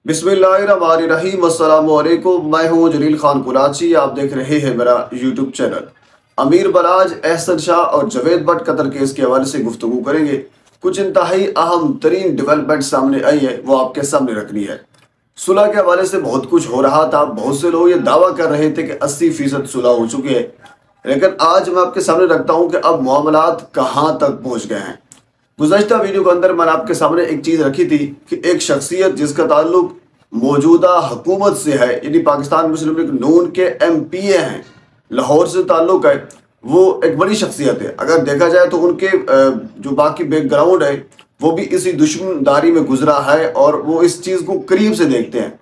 बिस्मिल्लाहिर्रहमानिर्रहीम। अस्सलाम वालेकुम। मैं हूं जलील खान कुराची। आप देख रहे हैं मेरा यूट्यूब चैनल। अमीर बलाज, एहसन शाह और जवेद भट्ट कत्ल केस के हवाले से गुफ्तगू करेंगे। कुछ इंतहाई अहम तरीन डेवलपमेंट सामने आई है, वो आपके सामने रखनी है। सुलह के हवाले से बहुत कुछ हो रहा था। बहुत से लोग ये दावा कर रहे थे कि 80% सुलह हो चुकी है, लेकिन आज मैं आपके सामने रखता हूं कि अब मामलात कहां तक पहुंच गए हैं। गुज़श्ता वीडियो के अंदर मैंने आपके सामने एक चीज़ रखी थी कि एक शख्सियत जिसका ताल्लुक मौजूदा हुकूमत से है, यानी पाकिस्तान मुस्लिम लीग नून के MPA हैं, लाहौर से ताल्लुक है, वो एक बड़ी शख्सियत है। अगर देखा जाए तो उनके जो बाकी बैकग्राउंड है वो भी इसी दुश्मनदारी में गुजरा है और वो इस चीज़ को करीब से देखते हैं।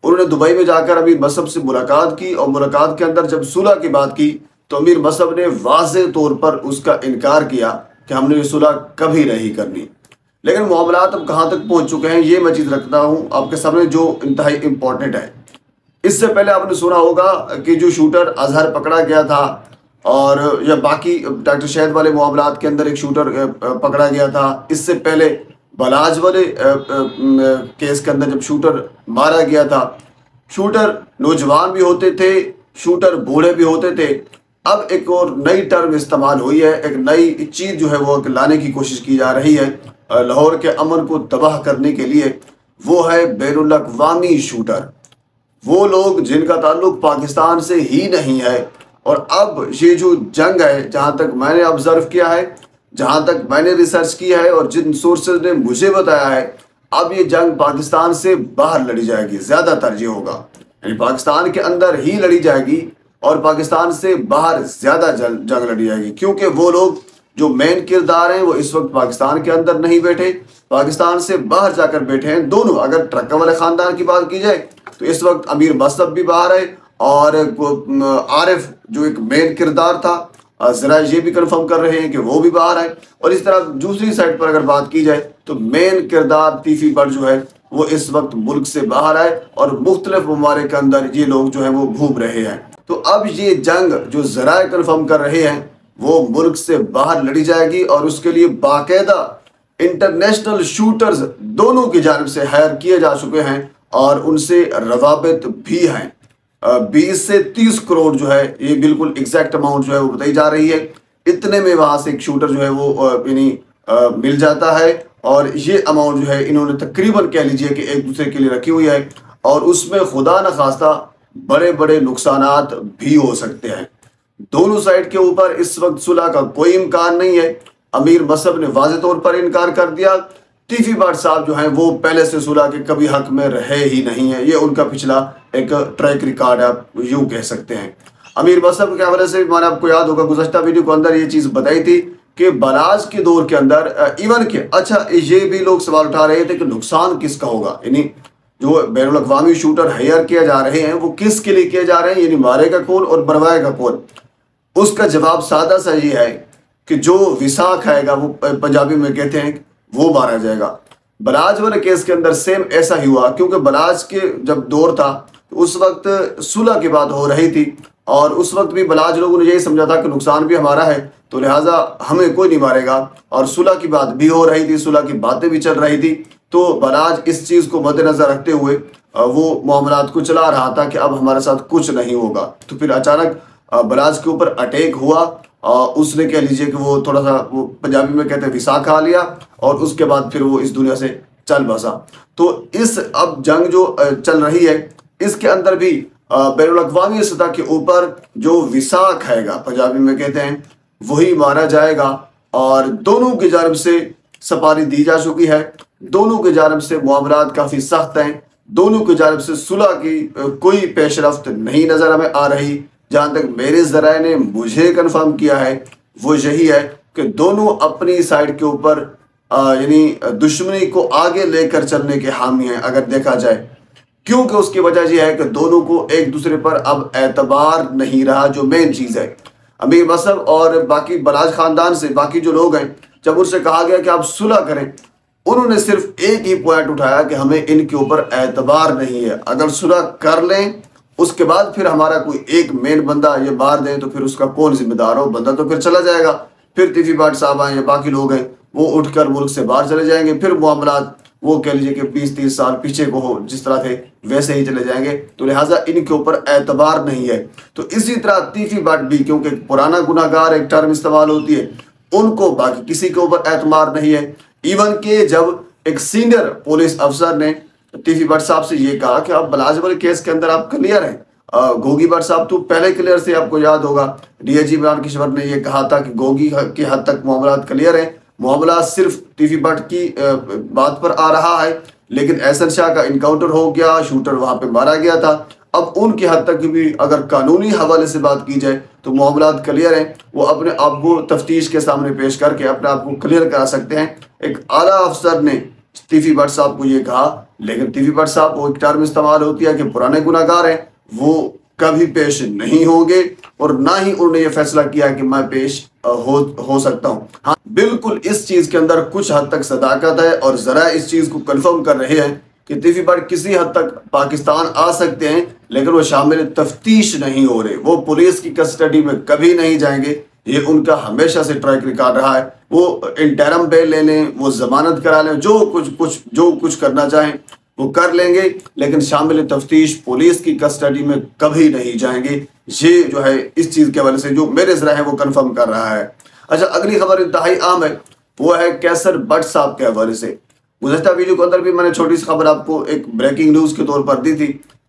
उन्होंने दुबई में जाकर अमीर मसहब से मुलाकात की और मुलाकात के अंदर जब सुलह की बात की तो अमीर मसहब ने वाज़ेह तौर पर उसका इनकार किया कि हमने ये सुलह कभी नहीं करनी। लेकिन मामलात अब कहाँ तक पहुँच चुके हैं, ये मैं चीज़ रखता हूँ आपके सामने जो इंतहाई इम्पोर्टेंट है। इससे पहले आपने सुना होगा कि जो शूटर अजहर पकड़ा गया था और या बाकी डॉक्टर शहद वाले मामलात के अंदर एक शूटर पकड़ा गया था। इससे पहले बलाज वाले केस के अंदर जब शूटर मारा गया था, शूटर नौजवान भी होते थे, शूटर बूढ़े भी होते थे। अब एक और नई टर्म इस्तेमाल हुई है, एक नई चीज़ जो है वो लाने की कोशिश की जा रही है लाहौर के अमन को तबाह करने के लिए। वो है बैनुल अक़वामी शूटर, वो लोग जिनका ताल्लुक पाकिस्तान से ही नहीं है। और अब ये जो जंग है, जहाँ तक मैंने ऑब्जर्व किया है, जहाँ तक मैंने रिसर्च किया है और जिन सोर्सेज ने मुझे बताया है, अब ये जंग पाकिस्तान से बाहर लड़ी जाएगी, ज़्यादा तरजीह होगा। यानी पाकिस्तान के अंदर ही लड़ी जाएगी और पाकिस्तान से बाहर ज़्यादा जंग लड़ी जाएगी, क्योंकि वो लोग जो मेन किरदार हैं वो इस वक्त पाकिस्तान के अंदर नहीं बैठे, पाकिस्तान से बाहर जाकर बैठे हैं दोनों। अगर ट्रक्का वाले ख़ानदान की बात की जाए तो इस वक्त अमीर मसहब भी बाहर है और आरिफ जो एक मेन किरदार था, ज़रा ये भी कंफर्म कर रहे हैं कि वो भी बाहर है। और इस तरह दूसरी साइड पर अगर बात की जाए तो मेन किरदार तीफी भट्ट जो है वो इस वक्त मुल्क से बाहर है और मुख्तलिफ ममालिक के अंदर ये लोग जो है वो घूम रहे हैं। तो अब ये जंग जो ज़रा कंफर्म कर रहे हैं वो मुल्क से बाहर लड़ी जाएगी और उसके लिए बाकायदा इंटरनेशनल शूटर्स दोनों की जानिब से हायर किए जा चुके हैं और उनसे रवाबित भी हैं। 20 से 30 करोड़ जो है, ये बिल्कुल एग्जैक्ट अमाउंट जो है वो बताई जा रही है। इतने में वहाँ से एक शूटर जो है वो यानी मिल जाता है और ये अमाउंट जो है इन्होंने तकरीबन कह लीजिए कि एक दूसरे के लिए रखी हुई है और उसमें खुदा न खास्ता बड़े बड़े नुकसानात भी हो सकते हैं। दोनों साइड के ऊपर इस वक्त सुलह का कोई इम्कान नहीं है। अमीर मसहब ने वाज़ेह तौर पर इनकार कर दिया। तीफी भट्ट साहब जो हैं वो पहले से सुलह के कभी हक में रहे ही नहीं है, ये उनका पिछला एक ट्रैक रिकॉर्ड है, आप यूँ कह सकते हैं। अमीर मसहब के हवाले से मैंने आपको याद होगा गुज़श्ता वीडियो के अंदर ये चीज़ बताई थी कि बलाज के दौर के अंदर इवन के अच्छा ये भी लोग सवाल उठा रहे थे कि नुकसान किसका होगा, यानी जो बैनुल अक़वामी शूटर हायर किए जा रहे हैं वो किस के लिए किए जा रहे हैं, यानी मारेगा कौन और मरवाएगा कौन। उसका जवाब सादा सा ये है कि जो विसा खाएगा, वो पंजाबी में कहते हैं, वो मारा जाएगा। बलाज वाले केस के अंदर सेम ऐसा ही हुआ, क्योंकि बलाज के जब दौर था तो उस वक्त सुलह की बात हो रही थी और उस वक्त भी बलाज लोगों ने यही समझा था कि नुकसान भी हमारा है तो लिहाजा हमें कोई नहीं मारेगा, और सुलह की बात भी हो रही थी, सुलह की बातें भी चल रही थी। तो बलाज इस चीज़ को मद्देनज़र रखते हुए वो मामलात को चला रहा था कि अब हमारे साथ कुछ नहीं होगा। तो फिर अचानक बलाज के ऊपर अटैक हुआ, उसने कह लीजिए कि वो थोड़ा सा वो पंजाबी में कहते हैं विसा खा लिया और उसके बाद फिर वो इस दुनिया से चल बसा। तो इस अब जंग जो चल रही है इसके अंदर भी बैनुल अक़वामी सतह के ऊपर जो विसा खाएगा, पंजाबी में कहते हैं, वही मारा जाएगा। और दोनों की जानिब से सफारी दी जा चुकी है, दोनों की जानिब से मामलात काफ़ी सख्त हैं, दोनों की जानिब से सुलह की कोई पेशरफ्त नहीं नज़र हमें आ रही। जहाँ तक मेरे ज़राए ने मुझे कंफर्म किया है वो यही है कि दोनों अपनी साइड के ऊपर यानी दुश्मनी को आगे लेकर चलने के हामी हैं अगर देखा जाए, क्योंकि उसकी वजह यह है कि दोनों को एक दूसरे पर अब एतबार नहीं रहा। जो मेन चीज़ है, अमीर मसहब और बाकी बलाज ख़ानदान से बाकी जो लोग हैं, जब उनसे कहा गया कि आप सुलह करें, उन्होंने सिर्फ एक ही पॉइंट उठाया कि हमें इनके ऊपर एतबार नहीं है। अगर सुलह कर लें उसके बाद फिर हमारा कोई एक मेन बंदा ये मार दें तो फिर उसका कौन जिम्मेदार हो, बंदा तो फिर चला जाएगा। फिर तीफी भट्ट साहब हैं या बाकी लोग हैं वो उठकर मुल्क से बाहर चले जाएंगे, फिर मामलात वो कह लीजिए कि 20-30 साल पीछे को हो जिस तरह थे वैसे ही चले जाएंगे, तो लिहाजा इनके ऊपर एतबार नहीं है। तो इसी तरह तीफी भट्ट भी, क्योंकि पुराना गुनाहगार एक टर्म इस्तेमाल होती है, उनको बाकी किसी के ऊपर एतबार नहीं है। इवन के जब एक सीनियर पुलिस अफसर ने तीफी भट्ट साहब से ये कहा कि आप बलाजबल केस के अंदर आप क्लियर हैं, गोगी भट्ट साहब तो पहले क्लियर से, आपको याद होगा डीआईजी इमरान किशवर ने यह कहा था कि गोगी की हद तक मामला क्लियर है, मामला सिर्फ तीफी भट्ट की बात पर आ रहा है, लेकिन एहसन शाह का इनकाउंटर हो गया, शूटर वहां पे मारा गया था। अब उनकी हद तक भी अगर कानूनी हवाले से बात की जाए तो मामला क्लियर है, वो अपने आप को तफ्तीश के सामने पेश करके अपने आप को क्लियर करा सकते हैं। एक आला अफसर ने तीफी भट्ट साहब को ये कहा, लेकिन तीफी भट्ट साहब वो एक टर्म इस्तेमाल होती है कि पुराने गुनाहगार हैं, वो कभी पेश नहीं होंगे, और ना ही उन्होंने ये फैसला किया कि मैं पेश हो सकता हूं। हाँ, बिल्कुल इस चीज के अंदर कुछ हद तक सदाकत है, और जरा इस चीज को कंफर्म कर रहे हैं कि तीफी भट्ट किसी हद तक पाकिस्तान आ सकते हैं, लेकिन वो शामिल तफ्तीश नहीं हो रहे, वो पुलिस की कस्टडी में कभी नहीं जाएंगे। ये उनका हमेशा से ट्रैक रिकॉर्ड रहा है। वो इंटरम बेल ले लें, वो जमानत करा लें, जो कुछ करना चाहें वो कर लेंगे, लेकिन शामिल तफ्तीश पुलिस की कस्टडी में कभी नहीं जाएंगे। ये जो है इस चीज के हवाले से जो मेरे जरा है वो कंफर्म कर रहा है। अच्छा, अगली खबर इंतहाई आम है, वो है कैसर भट्ट साहब के हवाले से। गुज़श्ता वीडियो के अंदर भी मैंने छोटी सी खबर आपको एक ब्रेकिंग न्यूज के तौर पर दी थी।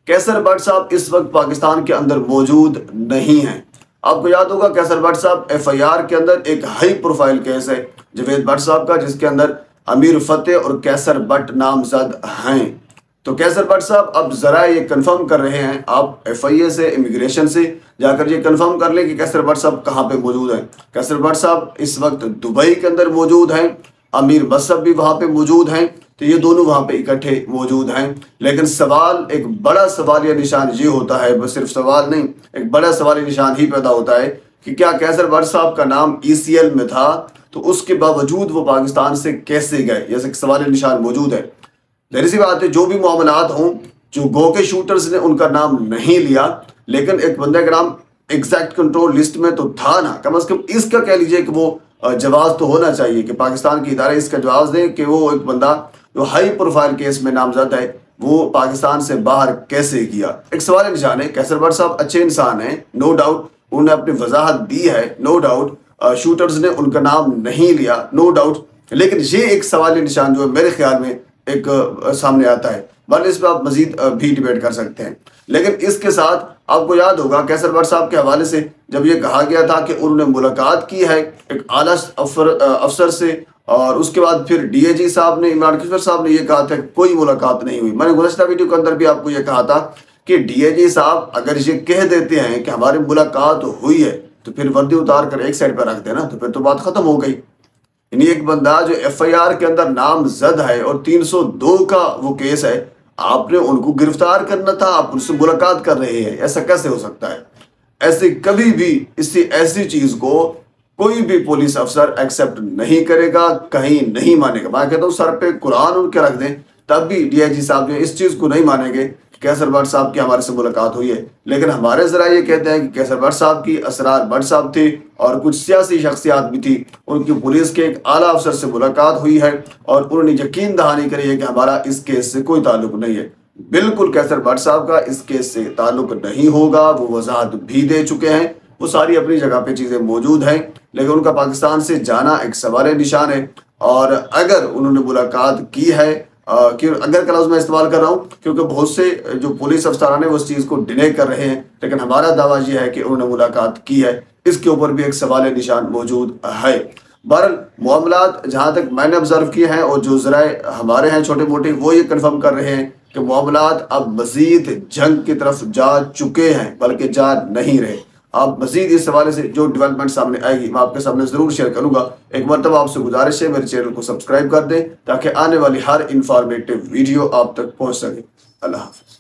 कैसर भट्ट साहब इस वक्त पाकिस्तान के अंदर मौजूद नहीं है। आपको याद होगा कैसर भट्ट साहब FIR के अंदर एक हाई प्रोफाइल केस है जवेद भट्ट साहब का, जिसके अंदर अमीर फतेह और कैसर भट्ट नामजद हैं। तो कैसर भट्ट साहब अब जरा ये कंफर्म कर रहे हैं, आप FIA से, इमिग्रेशन से जाकर ये कंफर्म कर लें कि कैसर भट्ट साहब कहाँ पे मौजूद हैं। कैसर भट्ट साहब इस वक्त दुबई के अंदर मौजूद हैं, अमीर मसहब भी वहाँ पे मौजूद हैं, तो ये दोनों वहाँ पे इकट्ठे मौजूद हैं। लेकिन सवाल, एक बड़ा सवाल या निशान ये होता है, बस सिर्फ सवाल नहीं, एक बड़ा सवाल निशान ही पैदा होता है कि क्या कैसर भट्ट साहब का नाम ECL में था, तो उसके बावजूद वो पाकिस्तान से कैसे गए, जैसे सवाल निशान मौजूद है। जाहिर सी बात है, जो भी मामलात हों, जो गो के शूटर्स ने उनका नाम नहीं लिया, लेकिन एक बंदे का नाम एग्जैक्ट कंट्रोल लिस्ट में तो था ना, कम से कम इसका कह लीजिए कि वो जवाब तो होना चाहिए कि पाकिस्तान के इदारे इसका जवाब दें कि वो एक बंदा जो हाई प्रोफाइल केस में नामजद है वो पाकिस्तान से बाहर कैसे किया। एक सवाल निशान है। कैसर भट्ट साहब अच्छे इंसान हैं, नो डाउट, उन्होंने अपनी वजाहत दी है, नो डाउट, शूटर्स ने उनका नाम नहीं लिया, नो डाउट, लेकिन ये एक सवाल निशान जो है मेरे ख्याल में एक सामने आता है। बल्कि इस पर आप मजीद भी डिबेट कर सकते हैं। लेकिन इसके साथ आपको याद होगा कैसर भट्ट साहब के हवाले से जब ये कहा गया था कि उन्होंने मुलाकात की है एक आला अफसर से, और उसके बाद फिर DIG साहब ने, इमरान किशवर साहब ने ये कहा था कि कोई मुलाकात नहीं हुई। मैंने गुज़श्ता वीडियो के अंदर भी आपको ये कहा था कि DIG साहब अगर ये कह देते हैं कि हमारी मुलाकात हुई है, तो फिर वर्दी उतार कर एक साइड पर रख देना, तो फिर तो बात खत्म हो गई। यानी एक बंदा जो FIR के अंदर नामजद है और 302 का वो केस है, आपने उनको गिरफ्तार करना था, आप उनसे मुलाकात कर रहे हैं, ऐसा कैसे हो सकता है? ऐसे कभी भी ऐसी चीज को कोई भी पुलिस अफसर एक्सेप्ट नहीं करेगा, कहीं नहीं मानेगा। मैं कहता हूँ सर पे कुरान उनके रख दें, तब भी DIG साहब जो इस चीज को नहीं मानेंगे कि कैसर भट्ट साहब की हमारे से मुलाकात हुई है। लेकिन हमारे जरा ये कहते हैं कि कैसर भट्ट साहब की असरार भट्ट साहब थे और कुछ सियासी शख्सियात भी थी, उनकी पुलिस के एक आला अफसर से मुलाकात हुई है और उन्होंने यकीन दहानी करी है कि हमारा इस केस से कोई ताल्लुक नहीं है। बिल्कुल कैसर भट्ट साहब का इस केस से ताल्लुक नहीं होगा, वो वजाहत भी दे चुके हैं, वो सारी अपनी जगह पे चीजें मौजूद हैं। लेकिन उनका पाकिस्तान से जाना एक सवाल निशान है। और अगर उन्होंने मुलाकात की है, कि अगर का लफ्ज़ मैं इस्तेमाल कर रहा हूँ क्योंकि बहुत से जो पुलिस अफसरान है वो उस चीज़ को डिने कर रहे हैं, लेकिन हमारा दावा यह है कि उन्होंने मुलाकात की है, इसके ऊपर भी एक सवाल निशान मौजूद है। बहरहाल मामलात जहाँ तक मैंने ऑब्जर्व किए हैं और जो ज़राए हमारे हैं छोटे मोटे, वो ये कन्फर्म कर रहे हैं कि मामलात अब मज़ीद जंग की तरफ जा चुके हैं, बल्कि जा नहीं रहे। आप मजीद इस हवाले से जो डेवलपमेंट सामने आएगी मैं आपके सामने ज़रूर शेयर करूंगा। एक मरतबा आपसे गुजारिश है मेरे चैनल को सब्सक्राइब कर दें ताकि आने वाली हर इंफॉर्मेटिव वीडियो आप तक पहुंच सके। अल्लाह हाफ़िज़।